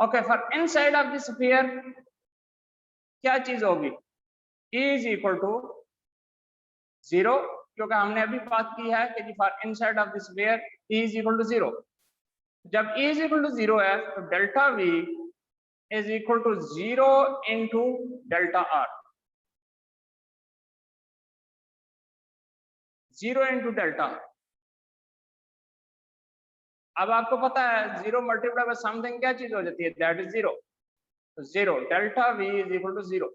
Okay, for inside of the sphere क्या चीज होगी? E इज इक्वल टू 0, क्योंकि हमने अभी बात की है कि for inside of the sphere E is equal to 0। जब E इज इक्वल टू 0 है तो delta V is equal to 0 into delta R, 0 into delta. अब आपको पता है 0 मल्टीप्लाई बाय समथिंग क्या चीज हो जाती है? That is 0। तो 0 delta V is equal to 0,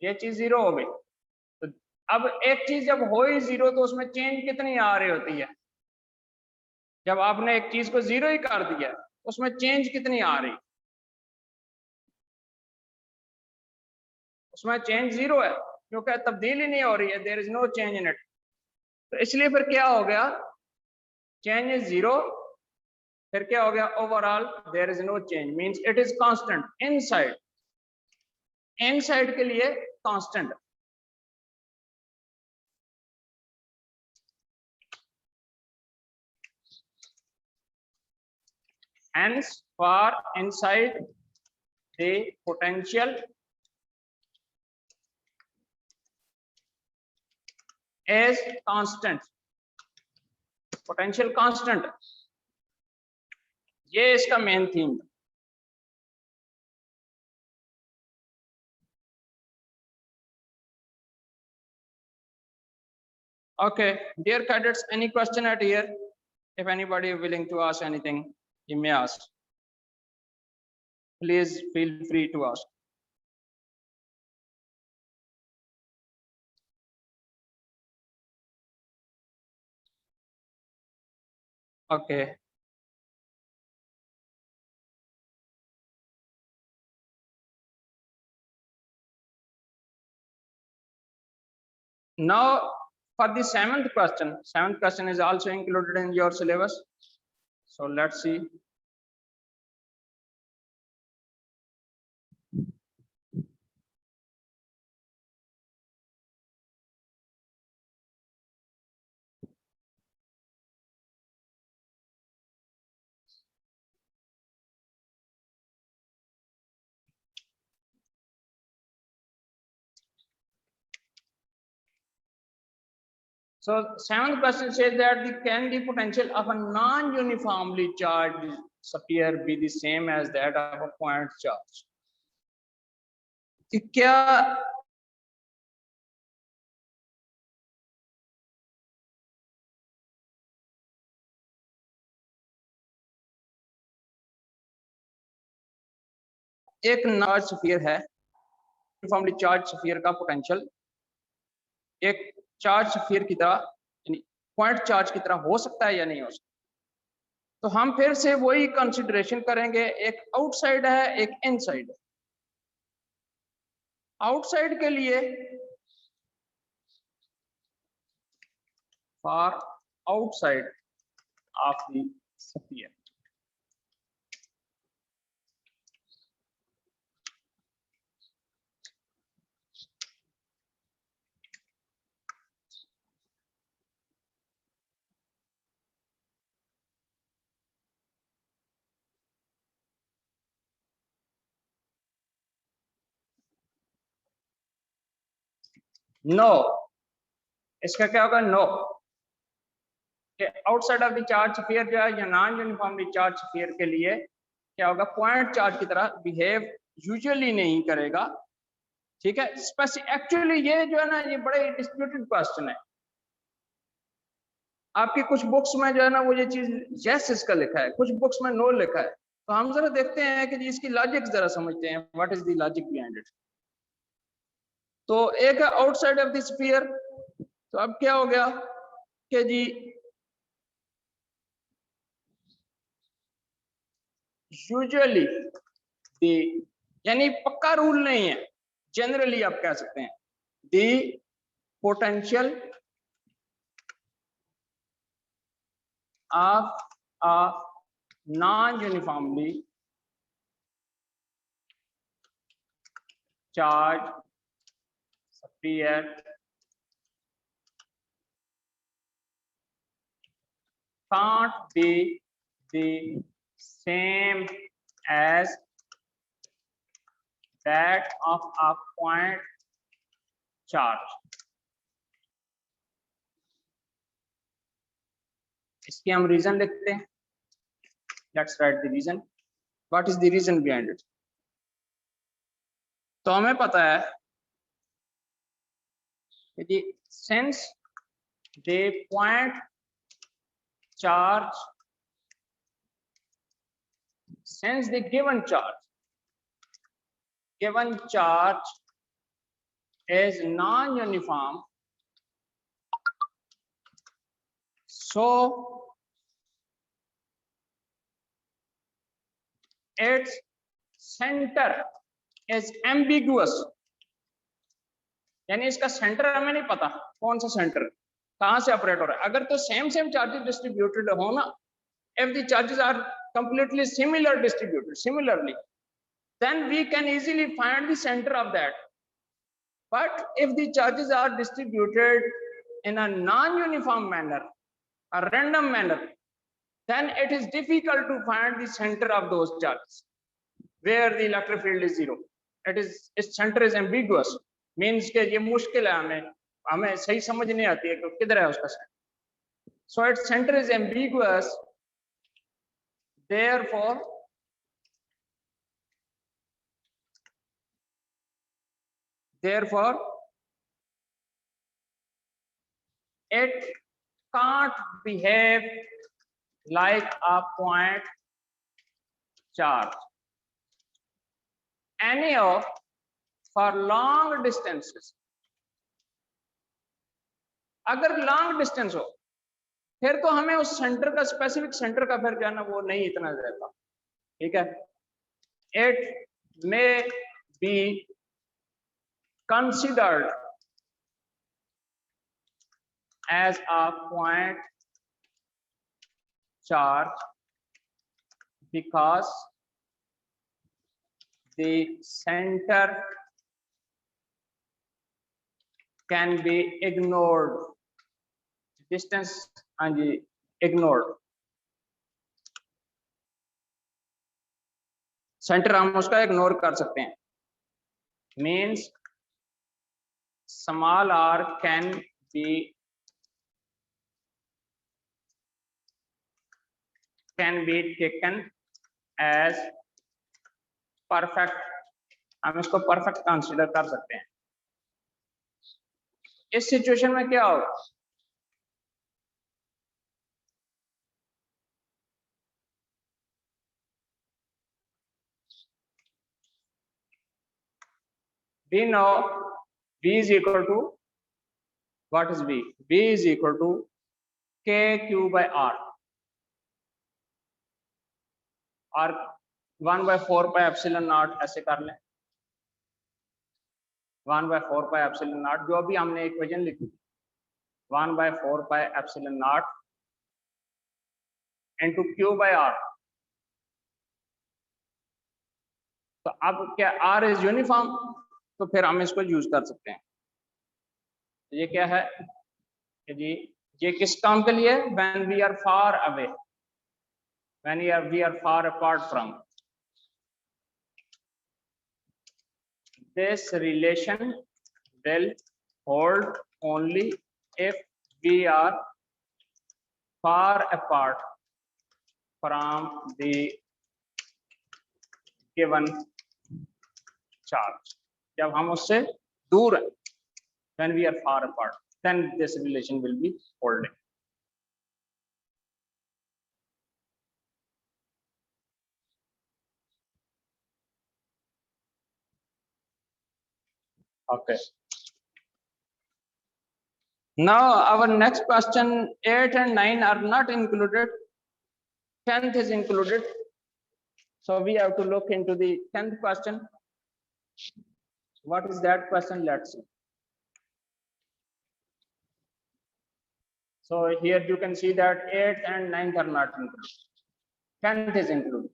ये चीज 0 हो गई। तो अब एक चीज जब हो ही 0 तो उसमें चेंज कितनी आ रही होती है? जब आपने एक चीज को 0 ही कर दिया उसमें चेंज कितनी आ रही? उसमें चेंज 0 है, क्योंकि तब्दीली नहीं हो रही है, there is no change in it. तो इसलिए फिर क्या हो गया? चेंज इज 0, फिर क्या हो गया? Overall there is no change, means it is constant inside. Inside के लिए constant. hence for inside the potential is constant, potential constant, ये इसका main theme. Okay, dear cadets, any question at here? If anybody willing to ask anything, you may ask. Please feel free to ask. Okay. Now for the seventh question is also included in your syllabus. So let's see. So seventh question says that can the potential of a non-uniformly charged sphere be the same as that of a point charge? क्या एक charge sphere है, uniformly charge sphere का potential एक charge sphere की तरह यानी point charge की तरह हो सकता है या नहीं हो सकता? तो हम फिर से वही कंसीडरेशन करेंगे, एक आउटसाइड है एक इनसाइड है। आउटसाइड के लिए for outside of the sphere no, इसका क्या होगा? No, outside of the charge sphere जो है या नॉन यूनिफॉर्मली चार्ज स्फीयर के लिए क्या होगा? पॉइंट चार्ज की तरह बिहेव यूजुअली नहीं करेगा। ठीक है, एक्चुअली ये जो है ना, ये बड़े डिस्प्यूटेड क्वेश्चन है। आपकी कुछ बुक्स में जो है ना वो ये चीज यस इसका लिखा है, कुछ बुक्स में नो लिखा है। तो हम जरा देखते हैं कि जी इसकी लॉजिक जरा समझते हैं, what is the logic behind it. तो एक है आउटसाइड ऑफ द स्फीयर, तो अब क्या हो गया कि जी यूजुअली यानी पक्का रूल नहीं है, जनरली आप कह सकते हैं the potential of a non-uniformly charged sphere can't be the same as that of a point charge. इसकी हम रीजन लिखते हैं. Let's write the reason. What is the reason behind it? तो हमें पता है कि since the point charge, since the given charge is non-uniform, so its center is ambiguous. यानी इसका सेंटर हमें नहीं पता कौन सा सेंटर कहां से ऑपरेट हो रहा है. अगर तो सेम चार्जेस डिस्ट्रीब्यूटेड हो ना, if the charges are completely similar distributed similarly, then we can easily find the center of that. But if the charges are distributed in a non-uniform manner, a random manner, then it is difficult to find the center of those charges where the electric field is zero. Its center is ambiguous, means कि ये मुश्किल है, हमें सही समझ नहीं आती है कि किधर है उसका centre. So its center is ambiguous, therefore it can't behave like a point charge. Anyhow, for long distances, अगर लॉन्ग डिस्टेंस हो फिर तो हमें उस सेंटर का स्पेसिफिक सेंटर का फिर जाना वो नहीं इतना रहता. ठीक है. It may be considered as a point charge because the center can be ignored. Distance and ignored. Centre हम उसका इग्नोर कर सकते हैं. Means small r can be taken as perfect. हम इसको परफेक्ट कंसीडर कर सकते हैं. इस सिचुएशन में क्या होगा? We know V is equal to, what is V? V is equal to KQ by R, और 1/4 pi epsilon naught ऐसे कर लें. 1/4 pi epsilon naught जो अभी हमने इक्वेशन लिखी, 1/4 pi epsilon naught into Q by R. तो अब क्या R is यूनिफॉर्म, तो फिर हम इसको यूज कर सकते हैं. ये क्या है जी? ये किस काम के लिए? when we are far away, when we are far apart from. This relation will hold only if we are far apart from the given charge. जब हम उससे दूर हैं, when we are far apart, then this relation will be holding. Okay. Now our next question, 8 and 9 are not included. 10th is included. So we have to look into the 10th question. What is that question? Let's see. So here you can see that 8th and 9th are not included. 10th is included.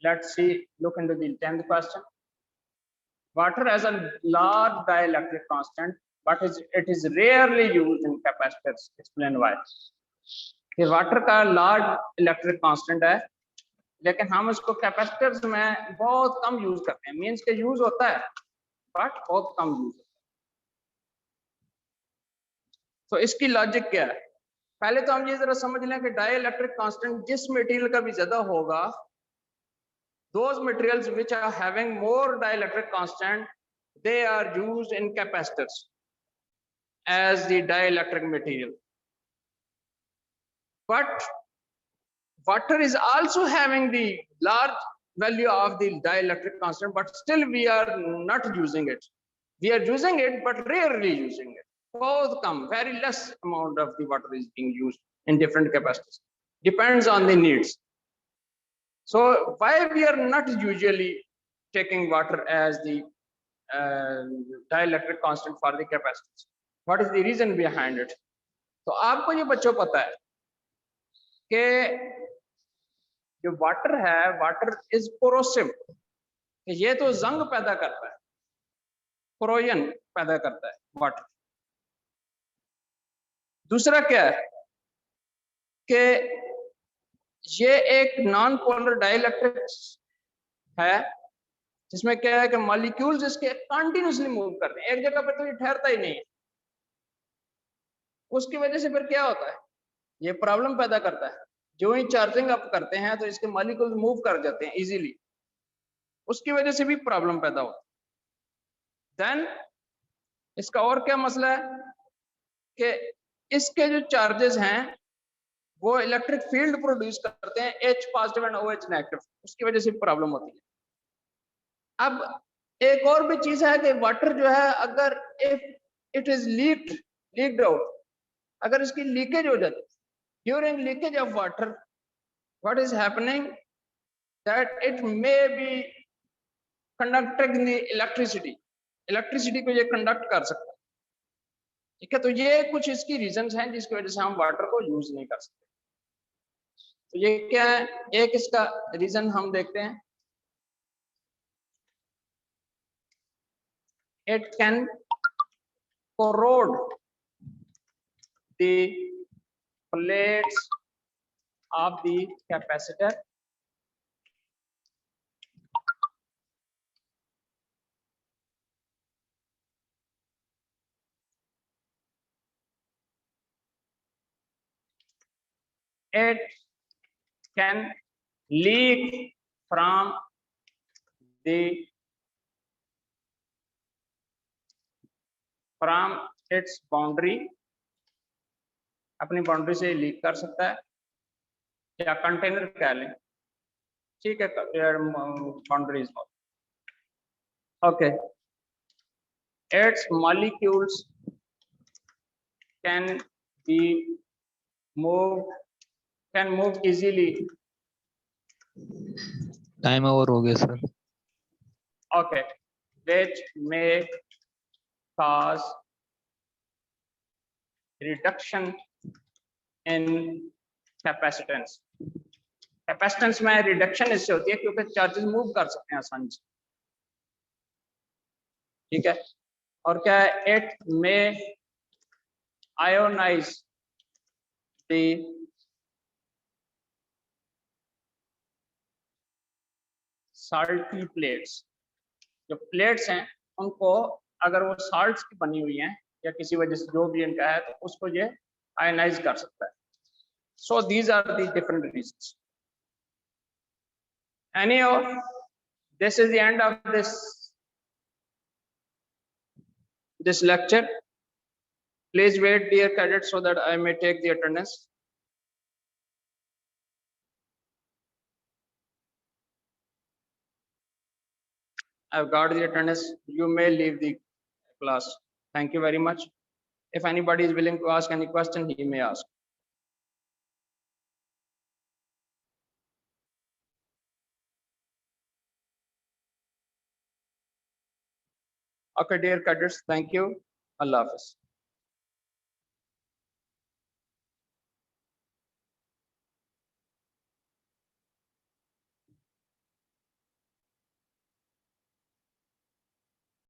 Let's see, look into the 10th question. Water has a large dielectric constant, but it is rarely used in capacitors. Explain why. ये water का large electric constant है, लेकिन हम उसको capacitors में बहुत कम use करते हैं, मीन्स के यूज होता है बट बहुत कम यूज होता है। तो इसकी लॉजिक क्या है? पहले तो हम ये जरा समझ लें कि डाई इलेक्ट्रिक कांस्टेंट जिस मटेरियल का भी ज्यादा होगा, those materials which are having more dielectric constant, they are used in capacitors as the dielectric material. But water is also having the large value of the dielectric constant, but still we are not using it. We are using it, but rarely using it. Both come, very less amount of the water is being used in different capacitors. Depends on the needs. So why we are not usually taking water as the dielectric constant for the capacitors? What is the reason behind it? तो आपको ये बच्चों पता है कि जो water है, water is पोरोसिव, ये तो जंग पैदा करता है, कोरोजन पैदा करता है वाटर। दूसरा क्या है कि ये एक नॉन पोलर डाइलेक्ट्रिक है, जिसमें क्या है कि मॉलिक्यूल्स इसके कंटिन्यूसली मूव करते हैं, एक जगह पर तो ये ठहरता ही नहीं है। उसकी वजह से फिर क्या होता है, ये प्रॉब्लम पैदा करता है। जो ही चार्जिंग अप करते हैं तो इसके मॉलिक्यूल्स मूव कर जाते हैं इजीली, उसकी वजह से भी प्रॉब्लम पैदा होता है। देन इसका और क्या मसला है कि इसके जो चार्जेस हैं वो इलेक्ट्रिक फील्ड प्रोड्यूस करते हैं, H positive and OH negative, उसकी वजह से प्रॉब्लम होती है। अब एक और भी चीज है कि वाटर जो है, अगर if it is leaked out, अगर इसकी लीकेज हो जाती है, during leakage of water what is happening that it may be conducting the electricity को ये कंडक्ट कर सकता है। ठीक है, तो ये कुछ इसकी रीजंस हैं जिसकी वजह से हम वाटर को यूज नहीं कर सकते। तो ये क्या है, एक इसका रीजन हम देखते हैं, it can corrode the plates of the capacitor, it can leak from its boundary, अपनी बाउंड्री से लीक कर सकता है, या कंटेनर कह लें, ठीक है, boundaries. Okay, its molecules can move easily. Time over हो गया sir. Okay, which may cause reduction in capacitance. Capacitance में रिडक्शन इससे होती है क्योंकि चार्जेस मूव कर सकते हैं आसानी से। ठीक है, और क्या है, इट में आयोनाइज द साल्टी प्लेट्स, जो प्लेट्स हैं उनको अगर वो साल्ट्स की बनी हुई हैं या किसी वजह से जो भी इनका है, तो उसको ये आयोनाइज कर सकता है। So these are the different reasons. Anyhow, this is the end of this lecture. Please wait, dear cadets, so that I may take the attendance. I've got the attendance. You may leave the class. Thank you very much. If anybody is willing to ask any question, he may ask. Okay, dear cadets, thank you. Allah Hafiz.